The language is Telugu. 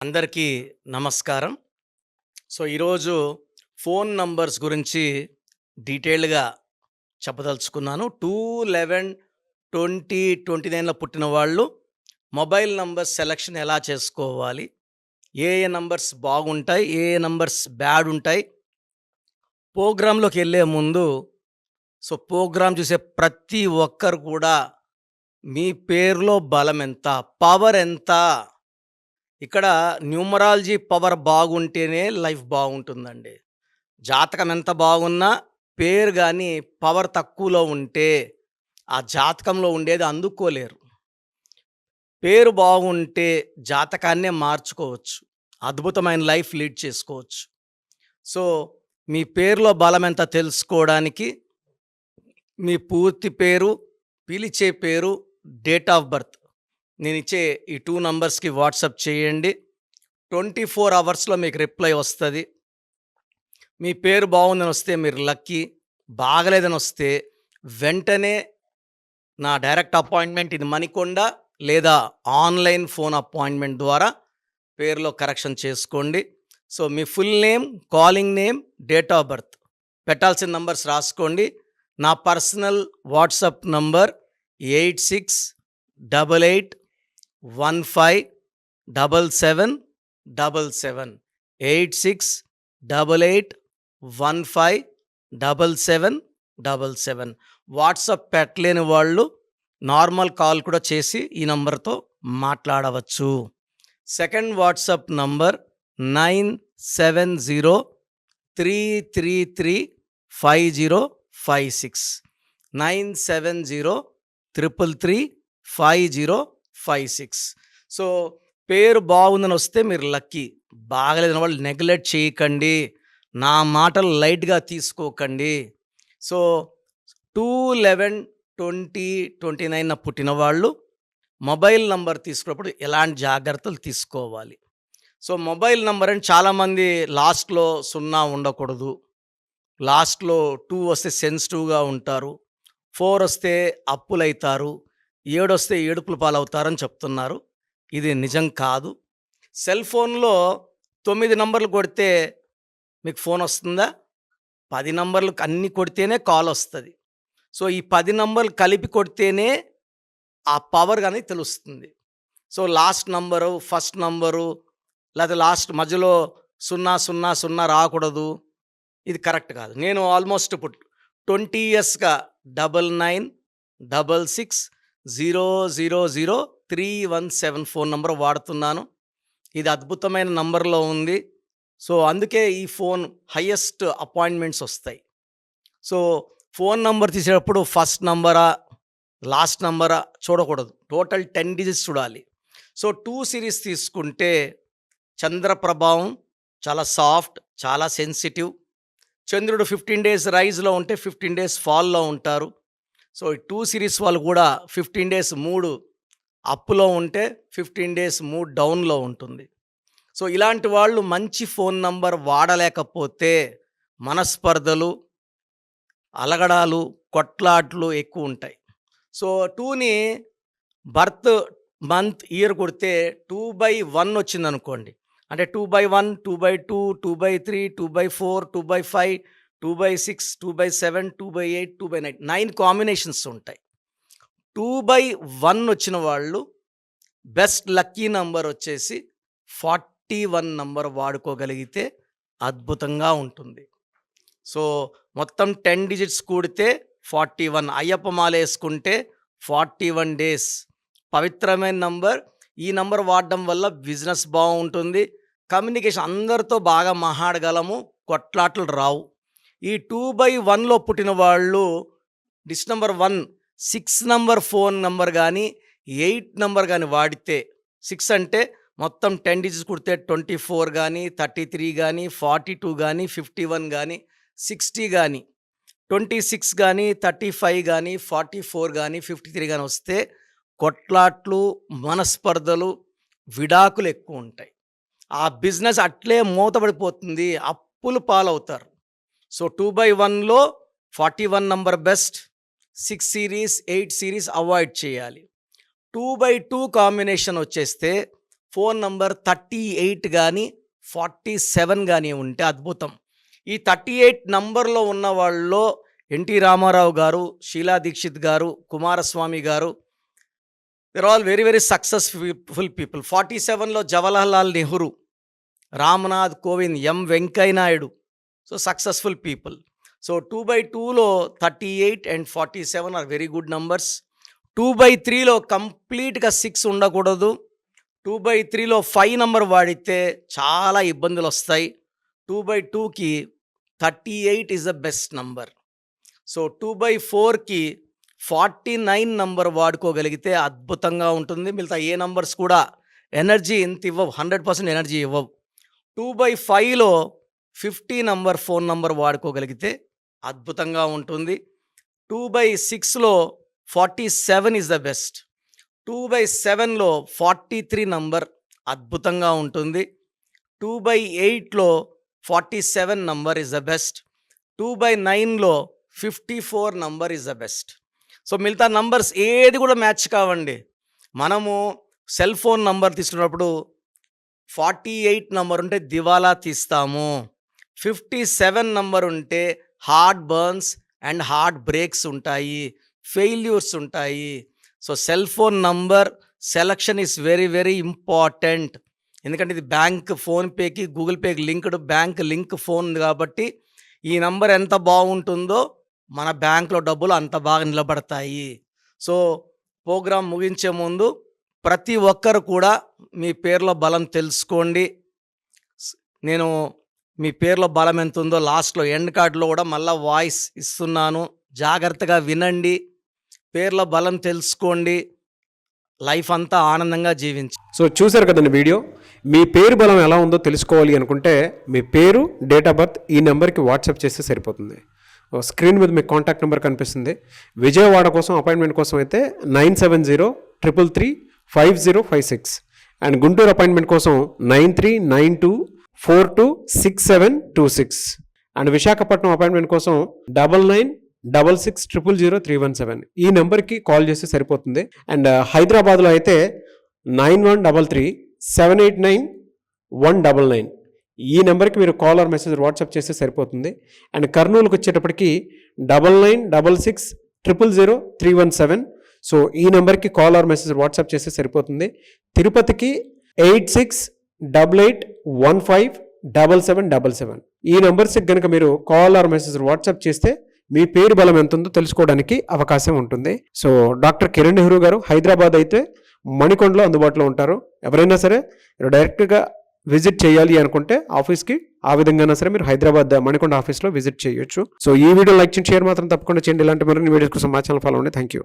అందరికీ నమస్కారం. ఈరోజు ఫోన్ నంబర్స్ గురించి డీటెయిల్డ్‌గా చెప్పదలుచుకున్నాను. 2/11/2029లో పుట్టిన వాళ్ళు మొబైల్ నంబర్ సెలక్షన్ ఎలా చేసుకోవాలి? ఏ నంబర్స్ బాగుంటాయి? ఏ నంబర్స్ బ్యాడ్ ఉంటాయి? ప్రోగ్రామ్‌లోకెళ్ళే ముందు ప్రోగ్రామ్ చూసే ప్రతి ఒక్కరు కూడా మీ పేరులో బలం ఎంత? పవర్ ఎంత? ఇక్కడ న్యూమరాలజీ పవర్ బాగుంటేనే లైఫ్ బాగుంటుందండి. జాతకం ఎంత బాగున్నా పేరు గాని పవర్ తక్కువలో ఉంటే ఆ జాతకంలో ఉండేది అందుకోలేరు. పేరు బాగుంటే జాతకాన్నే మార్చుకోవచ్చు. అద్భుతమైన లైఫ్ లీడ్ చేసుకోవచ్చు. సో, మీ పేరులో బలం ఎంత తెలుసుకోవడానికి మీ పూర్తి పేరు, పిలిచే పేరు, డేట్ ఆఫ్ బర్త్ నేనిచ్చే ఈ 2 నంబర్స్‌కి వాట్సాప్ చేయండి. 24 అవర్స్‌లో మీకు రిప్లై వస్తది. మీ పేరు బాగుందని వస్తే మీరు లక్కీ. బాగలేదని వస్తే వెంటనే నా డైరెక్ట్ అపాయింట్మెంట్ ఇది మణికొండ లేదా ఆన్‌లైన్ ఫోన్ అపాయింట్మెంట్ ద్వారా పేరులో కరెక్షన్ చేసుకోండి. మీ full name, calling name, date of birth పెట్టాల్సిన నంబర్స్ రాసుకోండి. నా పర్సనల్ వాట్సాప్ నంబర్ 8688157777 8688157777. వాట్సాప్ పెట్టలేని వాళ్ళు నార్మల్ కాల్ కూడా చేసి ఈ నంబర్‌తో మాట్లాడవచ్చు. Second WhatsApp number 9703335056 9703335056. సో, పేరు బాగుందని వస్తే మీరు లక్కీ. బాగలేదని వాళ్ళు నెగ్లెక్ట్ చేయకండి. నా మాటలు లైట్‌గా తీసుకోకండి. సో, 2/11/2029 పుట్టిన వాళ్ళు మొబైల్ నంబర్ తీసుకున్నప్పుడు ఎలాంటి జాగ్రత్తలు తీసుకోవాలి? మొబైల్ నంబర్ అని చాలామంది లాస్ట్‌లో 0 ఉండకూడదు. లాస్ట్‌లో 2 వస్తే సెన్సిటివ్‌గా ఉంటారు. 4 వస్తే అప్పులైతారు. 7 వస్తే ఏడుపుల పాలవుతారని చెప్తున్నారు. ఇది నిజం కాదు. సెల్ ఫోన్‌లో 9 నంబర్లు కొడితే మీకు ఫోన్ వస్తుందా? 10 నంబర్లు అన్నీ కొడితేనే కాల్ వస్తది. ఈ 10 నంబర్లు కలిపి కొడితేనే ఆ పవర్ అనేది తెలుస్తుంది. లాస్ట్ నంబరు, ఫస్ట్ నంబరు లేతే లాస్ట్ మధ్యలో 000 రాకూడదు. ఇది కరెక్ట్ కాదు. నేను ఆల్మోస్ట్ ఇప్పుడు 20 ఇయర్స్‌గా 9966000317 ఫోన్ నంబర్ వాడుతున్నాను. ఇది అద్భుతమైన నంబర్‌లో ఉంది. అందుకే ఈ ఫోన్ హైయెస్ట్ అపాయింట్మెంట్స్ వస్తాయి. సో, ఫోన్ నంబర్ తీసేటప్పుడు ఫస్ట్ నంబరా, లాస్ట్ నంబరా చూడకూడదు. టోటల్ 10 డిజిట్స్ చూడాలి. 2 సిరీస్ తీసుకుంటే చంద్ర ప్రభావం చాలా సాఫ్ట్, చాలా సెన్సిటివ్. చంద్రుడు 15 డేస్ రైజ్‌లో ఉంటే 15 డేస్ ఫాల్‌లో ఉంటారు. ఈ 2 సిరీస్ వాళ్ళు కూడా 15 డేస్ మూడ్ అప్‌లో ఉంటే 15 డేస్ మూడ్ డౌన్‌లో ఉంటుంది. ఇలాంటి వాళ్ళు మంచి ఫోన్ నంబర్ వాడలేకపోతే మనస్పర్ధలు, అలగడాలు, కొట్లాట్లు ఎక్కువుంటాయి. 2ని బర్త్ మంత్, ఇయర్ కొడితే 2/1 వచ్చిందనుకోండి. అంటే 2/1, 2/2, 2/3, 2/4, 2/5, 2/6, 2/7, 2/8, 2/9 9 కాంబినేషన్స్ ఉంటాయి. 2/1 వచ్చిన వాళ్ళు బెస్ట్ లక్కీ నంబర్ వచ్చేసి 41 నంబర్ వాడుకోగలిగితే అద్భుతంగా ఉంటుంది. మొత్తం 10 డిజిట్స్ కూడితే 41. అయ్యప్ప మాలేసుకుంటే 41 డేస్. పవిత్రమైన నంబర్. ఈ నంబర్ వాడడం వల్ల బిజినెస్ బాగుంటుంది. కమ్యూనికేషన్ అందరితో బాగా మాట్లాడగలము. కొట్లాటలు రావు. ఈ 2/1లో పుట్టిన వాళ్ళు dish number 1 6 number phone number గానీ, 8 నంబర్ గానీ వాడితే 6 అంటే మొత్తం 10 డిజిట్స్ కుడితే 24 గానీ, 33 గానీ, 42 గానీ, 51 గానీ, 60 గానీ, 26 గానీ, 35 గానీ, 44 గానీ, 53 గానీ వస్తే కొట్లాట్లు, మనస్పర్ధలు, విడాకులు ఎక్కువుంటాయి. ఆ బిజినెస్ అట్లే మూతపడిపోతుంది. అప్పులు పాలవుతారు. 2/1లో 41 number best. 6 series, 8 series avoid చేయాలి. 2/2 కాంబినేషన్ వచ్చేస్తే ఫోన్ నంబర్ 38 గానీ, 47 గానీ ఉంటే అద్భుతం. ఈ 38 నంబర్‌లో ఉన్న వాళ్ళలో ఎన్టీ రామారావు గారు, షీలా దీక్షిత్ గారు, కుమారస్వామి గారు, they are all very very successful people. 47లో Jawaharlal Nehru, Ramnath Kovind, M Venkaiah Naidu. So successful people. So 2/2లో 38 and 47 are very good numbers. 2/3లో కంప్లీట్‌గా 6 ఉండకూడదు. 2/3లో 5 నంబర్ వాడితే చాలా ఇబ్బందులొస్తాయి. 2/2కి 38 is the best number. So 2/4కి 49 నంబర్ వాడుకోగలిగితే అద్భుతంగా ఉంటుంది. మిగతా ఏ నంబర్స్ కూడా ఎనర్జీ ఇంత ఇవ్వవు, 100% ఎనర్జీ ఇవ్వవు. 2/5లో 50 నంబర్ ఫోన్ నంబర్ వాడుకోగలిగితే అద్భుతంగా ఉంటుంది. 2/6లో 47 ఈజ్ ద బెస్ట్. 2/7లో 43 నంబర్ అద్భుతంగా ఉంటుంది. 2/8లో 47 నంబర్ ఈజ్ ద బెస్ట్. 2/9లో 54 number is the best. So మిగతా నంబర్స్ ఏది కూడా మ్యాచ్ కావండి. మనము సెల్ ఫోన్ నంబర్ తీసుకున్నప్పుడు 48 నంబర్ ఉంటే దివాలా తీస్తాము. 57 నంబర్ ఉంటే heart burns and heart breaks ఉంటాయి, ఫెయిల్యూర్స్ ఉంటాయి. So cell phone number selection is very very important. ఎందుకంటే ఇది బ్యాంక్, ఫోన్పేకి, గూగుల్ పేకి లింక్డ్, బ్యాంక్ లింక్ ఫోన్ ఉంది కాబట్టి ఈ నంబర్ ఎంత బాగుంటుందో మన బ్యాంక్లో డబ్బులు అంత బాగా నిలబడతాయి. సో ప్రోగ్రాం ముగించే ముందు ప్రతి ఒక్కరు కూడా మీ పేర్లో బలం తెలుసుకోండి. నేను మీ పేర్లో బలం ఎంత ఉందో లాస్ట్లో ఎండ్ కార్డులో కూడా మళ్ళీ వాయిస్ ఇస్తున్నాను, జాగ్రత్తగా వినండి. పేర్లో బలం తెలుసుకోండి, లైఫ్ అంతా ఆనందంగా జీవించండి. సో చూశారు కదండి వీడియో. మీ పేరు బలం ఎలా ఉందో తెలుసుకోవాలి అనుకుంటే మీ పేరు, డేట్ ఆఫ్ బర్త్ ఈ నెంబర్కి వాట్సాప్ చేస్తే సరిపోతుంది. స్క్రీన్ మీద మీకు కాంటాక్ట్ నెంబర్ కనిపిస్తుంది. విజయవాడ కోసం అపాయింట్మెంట్ కోసం అయితే 9703335056 అండ్ గుంటూరు అపాయింట్మెంట్ కోసం 9392426726 అండ్ విశాఖపట్నం అపాయింట్మెంట్ కోసం 9966600317 ఈ నెంబర్కి కాల్ చేస్తే సరిపోతుంది. అండ్ హైదరాబాద్లో అయితే 9133789199 ఈ నెంబర్కి మీరు కాల్ ఆర్ మెసేజ్ వాట్సాప్ చేస్తే సరిపోతుంది. అండ్ కర్నూలుకి వచ్చేటప్పటికి 9966000317 సో ఈ నెంబర్కి కాల్ ఆర్ మెసేజ్ వాట్సాప్ చేస్తే సరిపోతుంది. తిరుపతికి 8688157777 ఈ నెంబర్స్కి కనుక మీరు కాల్ ఆర్ మెసేజ్ వాట్సాప్ చేస్తే మీ పేరు బలం ఎంత ఉందో తెలుసుకోవడానికి అవకాశం ఉంటుంది. సో డాక్టర్ కిరణ్ నెహ్రూ గారు హైదరాబాద్ అయితే మణికొండలో అందుబాటులో ఉంటారు. ఎవరైనా సరే డైరెక్ట్గా విజిట్ చేయాలి అనుకుంటే ఆఫీస్కి ఆ విధంగా సరే మీరు హైదరాబాద్ మణికొండ ఆఫీస్లో విజిట్ చేయొచ్చు. సో ఈ వీడియో లైక్ చేయండి, షేర్ మాత్రం తప్పకుండా చేయండి. ఇలాంటి మరిన్ని వీడియోస్ కోసం మా ఛానల్ ఫాలో అవ్వండి. Thank you.